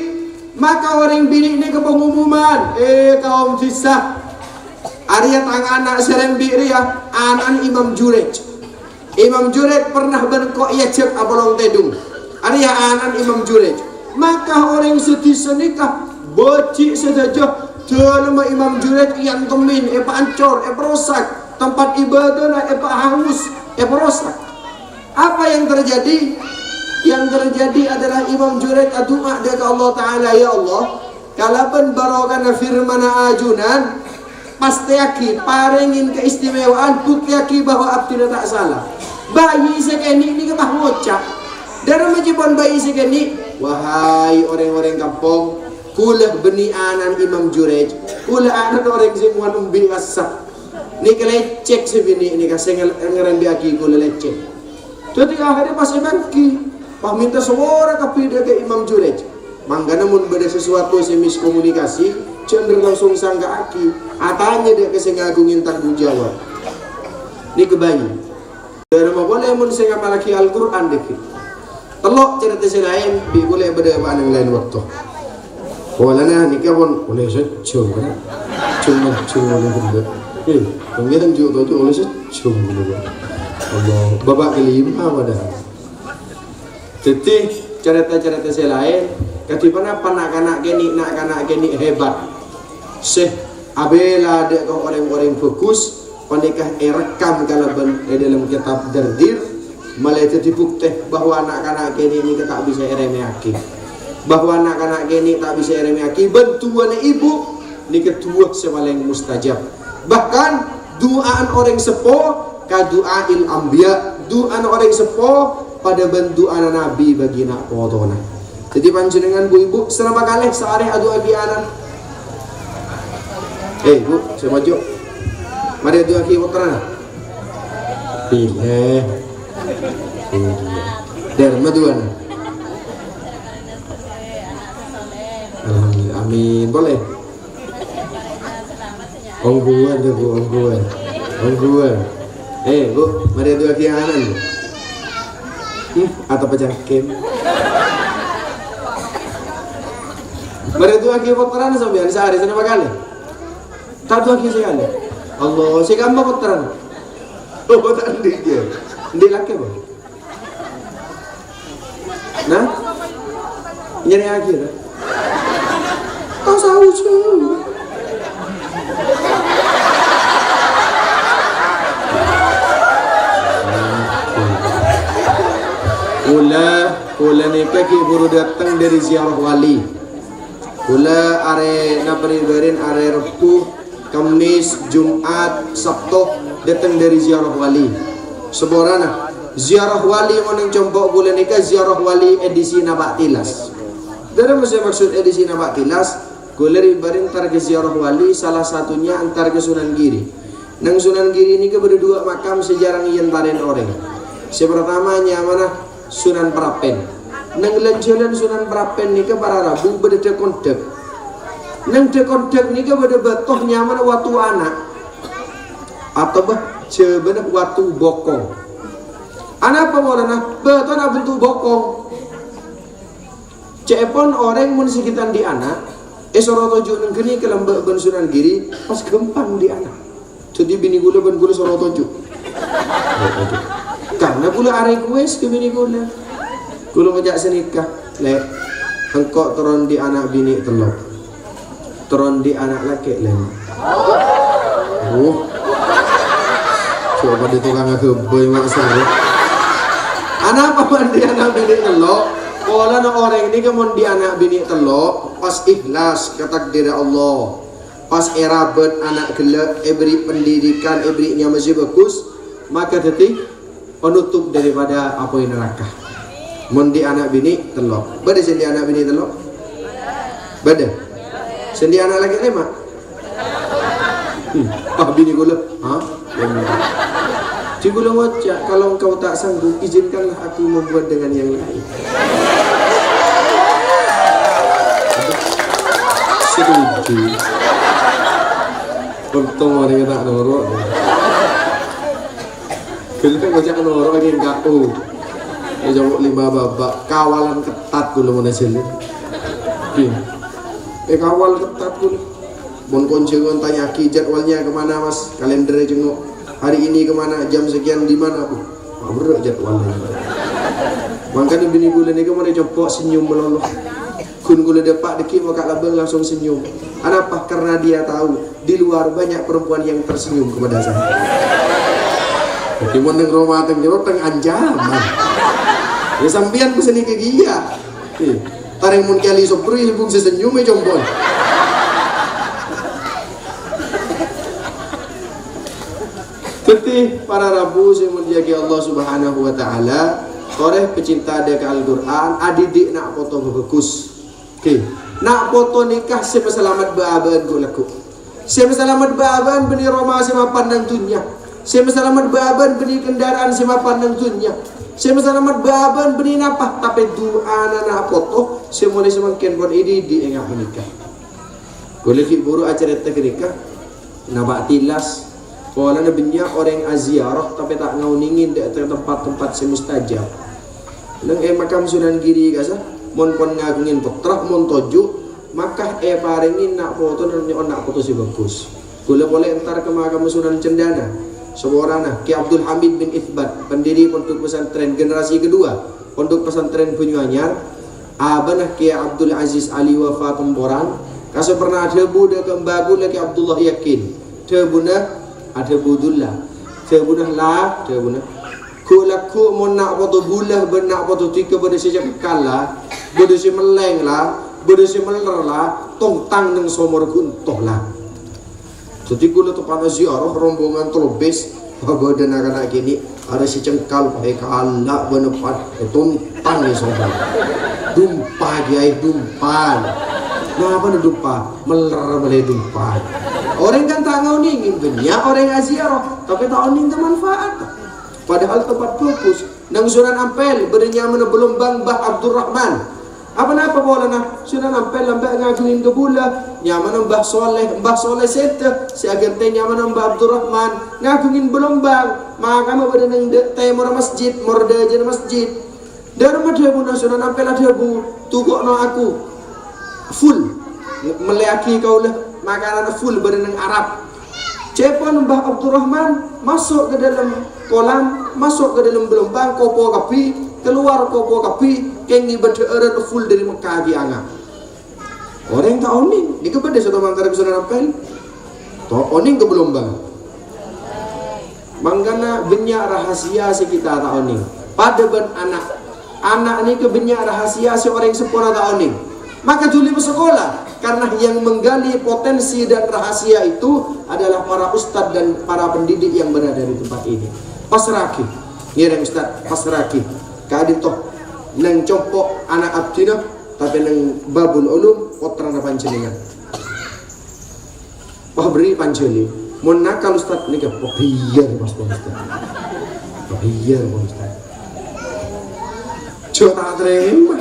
maka orang bini ini ke pengumuman kaum sisa Arya tang anak serembi ria anak Imam Jurej pernah berkok ia cek abolong tedung Arya anak Imam Jurej maka orang sedih senikah bocik saja telema Imam Jurej yang temin pancor perosak tempat ibadah hangus perosak apa yang terjadi adalah Imam Jurej doa dia ke Allah Ta'ala ya Allah kalapan barokana firmana ajunan pasti aki parengin keistimewaan bukti aki bahwa abdi tak salah bayi sekeni ini kebah ngocak dari majibon bayi sekeni wahai orang-orang kampung kulah beni anan Imam Jurej kulah anan orang semua umbi asah ni kelecek sebini ini kasih ngerendi aki kulah lecek jadi akhirnya pas bangki pah minta suara kapi dia ke Imam Jurej mangga namun beda sesuatu si miskomunikasi cenderung langsung sangka aki atanya dia kasih ngagungin tanggung jawab ni kebayi dari mana boleh mun saya ngamalaki Al-Quran dek telok cerita selain bi boleh beda apa yang lain waktu walana nikah pun boleh secung kan cuma boleh benda kemudian juga tu oleh secung boleh Allah babak kelima padahal jadi cerita-cerita selain ketika nak kanak geni hebat Syekh abela dia kau orang-orang fokus panikah rekam kalau dalam kitab Dardir malah itu dibukti bahwa anak-anak ini tak bisa eremiaki bahwa anak-anak ini tak bisa eremiaki bantuan ibu ini kedua sepaling mustajab bahkan doaan orang sepuh ka doail anbiya doaan orang sepuh pada bantuan nabi bagi nak potona jadi panjenengan bu ibu serapa kali sehari adu agi anak bu saya maju mari adu agi potona iya dari maduan amin boleh ongguan deh bu ongguan bu mari adu agi anak atau pejakim mari adu agi potona sampean sehari berapa kali tak adu agi sekali Allah si gambar potona tak dia Ndi laki apa? Nah? Nyari lagi lah kau sahu cuy Kula nikah ki baru datang dari ziarah wali kula are naperibarin are Rebu Kamis Jumat Sabtu datang dari ziarah wali seborana ziarah wali oneng combok bulan nikah ziarah wali edisi Nabak Tilas dari maksud edisi Nabak Tilas kuleri barin tar ke ziarah wali salah satunya antar ke Sunan Giri nang Sunan Giri ini ke berdua makam sejarang yang tarin orang sepertamanya mana Sunan Prapen nang jalan Sunan Prapen ini ke para Rabu berdek kondek nang dekondek ini ke berdek batoh nyaman waktu anak atau sebenarnya waktu bokong anak apa warna betul nak bentuk bokong cepon orang mun sekitar di anak soroto juk neng kini ke lembak ben Sunan Giri pas gempang di anak jadi bini gula ben gula soroto juk karena gula are kues ke bini gula ngejak senikah lek engkau turun di anak bini telok turun di anak laki lem coba di tukang kebay mak seru anak apa mandi anak bini telok Pola na orang ini kemun di anak bini telok pas ikhlas ke takdir Allah, pas erabet anak gelap, beri pendidikan, berinya masih bagus, maka detik penutup daripada apa yang neraka. Mun di anak bini telok, beda sendi anak bini telok, beda sendi anak lagi lima. Bini gula, Cikgu wajah, kalau engkau tak sanggup, izinkanlah aku membuat dengan yang lain. Setuju. Untung orang tak norok. Kalau ngajak norok lagi enggak ya jawab 5 babak, kawalan ketat kulo mana sini. Kawal ketat kulo. Bon konjengan tanya jadwalnya kemana mas, kalendernya jenguk. Hari ini kemana, jam sekian di mana bu? Berat jadwalnya. Makanya bini gula ni kemana coba senyum meloloh. Kun gula dapat deki maka labang langsung senyum. Kenapa? Karena dia tahu di luar banyak perempuan yang tersenyum kepada saya. Jadi meneng rumah tenggerok teng anjaman. Ya sampian bisa ni kegia. Taring mun kali sopri libung sesenyum jombon. Ketih para rabu yang menjagi Allah subhanahu wa ta'ala, koreh pecinta dia ke Al-Quran, adidik nak foto bagus. Nak foto nikah siapa selamat baaban gulaku. Siapa selamat baaban beni Roma siapa pandang dunia. Siapa selamat baaban beni kendaraan siapa pandang dunia. Siapa selamat baaban beni napa tapi doa nak foto semua semakin bon ini di engah menikah. Golek buru acara nikah nabak tilas. Pola na binya orang aziarah tapi tak ngauningin di tempat-tempat semustajab. Nang makam Sunan Giri kasa, mon pon ngagungin putra mon toju, maka paringin nak foto nak foto si bagus. Gula boleh entar ke makam Sunan Cendana. Seorang Ki Abdul Hamid bin Ithbat, pendiri pondok pesantren generasi kedua, pondok pesantren Bunyanyar. Abanah Ki Abdul Aziz Ali Wafa Kemboran. Kaso pernah ada budak kembagu lagi Abdullah Yakin. Debuna ada budullah, terbunah lah, terbunah. Kulaku mau nak foto bulah, benak foto tiga berdasi cekal lah, berdasi meleng lah, berdasi meler lah, tong tang neng somor guntoh lah. Jadi gula tu pada ziarah rombongan terlebis, bawa dan anak gini ada si cengkal pakai kalak benepat, tong tang ni somor. Dumpa dia dumpan. Kenapa nak dumpa? Meler meleh dumpan. Orang kan tak ngauningin banyak orang aziarah tapi tak ngauningin manfaat. Padahal tempat fokus nang Sunan Ampel berenya mana belum bang Bah Abdurrahman. Apa bola nak Sunan Ampel lambat ngagungin ke bula. Nyaman Mbah Soleh sete si agente nyaman Mbah Abdurrahman ngagungin belum bang. Maka mau berenang temor masjid, morde je masjid. Dan rumah dia bunda Sunan Ampel ada bu tukok no aku full meleaki kau lah. Makanan full berenang Arab. Cepon Mbah Abdurrahman masuk ke dalam kolam, masuk ke dalam gelombang kopo kapi, keluar kopo kapi, kengi berderan full dari Mekah di angah. Orang tak oning, di kepada suatu mangkara Sunan Ampel. Tak oning ke gelombang. Mangkana banyak rahasia si kita tak oning. Pada ben anak ni ke banyak rahasia si orang sempurna tak oning. Maka juli bersekolah karena yang menggali potensi dan rahasia itu adalah para ustadz dan para pendidik yang berada di tempat ini. Pasraki, ngiring ustadz pasraki. Kadin toh neng compok anak abdina tapi neng babul ulum potrana pancelingan. Wah beri panceli. Mun nakal ustadz ni ke biar mas ustadz. Biar mas ustadz. Coba terima.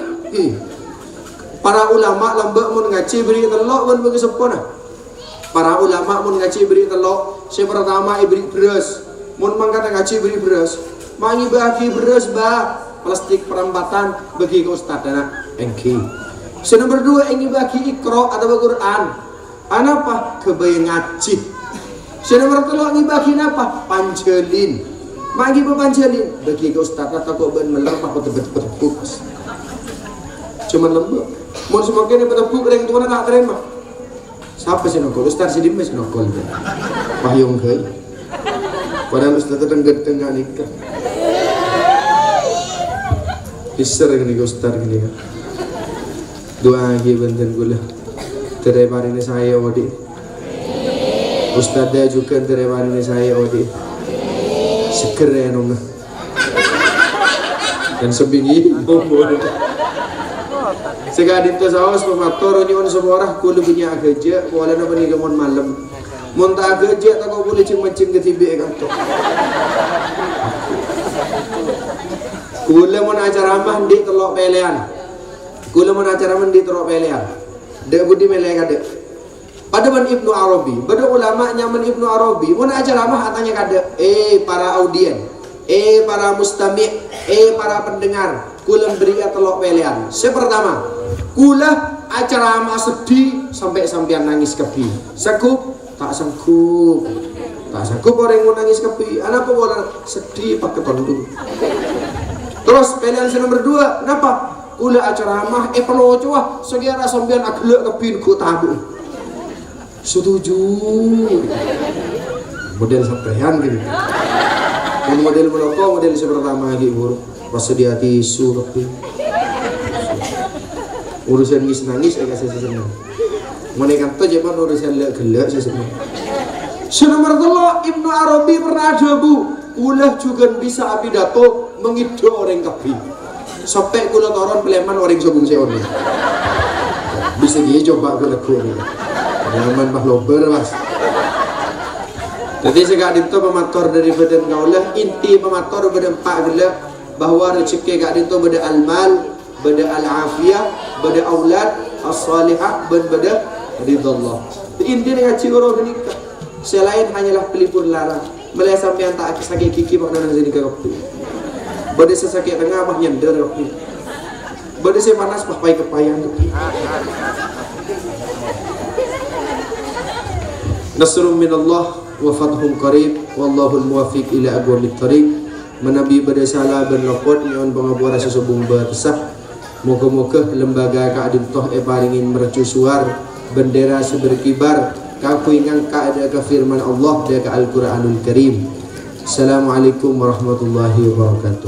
Para ulama lambak mun ngaji beri telok mun bagi sempurna. Para ulama mun ngaji beri telok, si pertama beri beras. Mun mangkata ngaji beri beras, mangi bagi beras bah plastik perambatan bagi ke ustaz anak engki. Si nomor 2 ingin bagi ikro atau Quran. Anapa kebayang ngaji. Si nomor 3 ingin bagi apa? Pancelin. Magi pancelin bagi ke ustaz atau kau ben melerpah betul-betul. Cuman lembut. Mau semakin yang betul yang tuan tak terima. Siapa sih nongol? Ustaz si Dimas nongol. Pahyong kai. Padahal ustaz tengah nikah. Iser gini Ustaz gini kan. Doa lagi benten gula. Terlebar ini saya odi. Ustaz dia juga terlebar ini saya odi. Sekeren om. Dan sebingi bombol. Segadin tu sawas pemator ni on semua orang kulu punya kerja, wala na bani gamon malam. Mun tak kerja tak kau boleh cing-cing ke tibe kan tu. Kula mun acara mah di telok pelean. Kula mun acara mah di telok pelean. Dek budi melek kade. Pada man Ibnu Arabi, pada ulama nyaman Ibnu Arabi, mun acara mah atanya kade, para audien, para mustami', para pendengar, kula beri telok pelean. Sepertama, kula acara mah sedih sampai sampean nangis kepi. Sanggup? Tak sanggup. Tak sanggup orang mau nangis kepi. Kenapa orang sedih pakai tondu? Terus pilihan nomor 2, kenapa? Kula acara mah peloco wah, sekiara sampean aglek kepin ku tabu. Setuju. Model sampean gitu. Yang model meloko model sepertama lagi buru. Pas sedia tisu kepin. Urusan nangis saya kasih senang. Mereka tu je pun urusan gelak saya senang. Nomor 3 Ibnu Arabi pernah ada bu. Ulah juga bisa pidato mengido orang kapi. Sampai kula toron peleman orang sobung seon. Bisa dia coba kula kuri. Nyaman bah lober mas. Jadi segak dinto pemator dari badan kaulah inti pemator badan pak gelak bahwa rezeki gak dinto bada al-mal, bada al-afiyah, bada aulad, as-salihah, bada ridallah. Inti dengan ciro gini selain hanyalah pelipur larang. Melihat sampean tak sakit gigi mak nana sini ke waktu. Bade sesakit tengah mah nyender waktu. Bade saya panas mah pai kepayang. Nasrun minallah wa fathun qarib wallahu al-muwaffiq ila aqwamit thariq. Menabi bade salah ben lopot nyon pangabura sesubung bersah. Moga-moga lembaga Ka'din toh paringin mercusuar bendera seberkibar. Kaku ingat ada ke firman Allah dan ke Al-Quranul Karim. Assalamualaikum warahmatullahi wabarakatuh.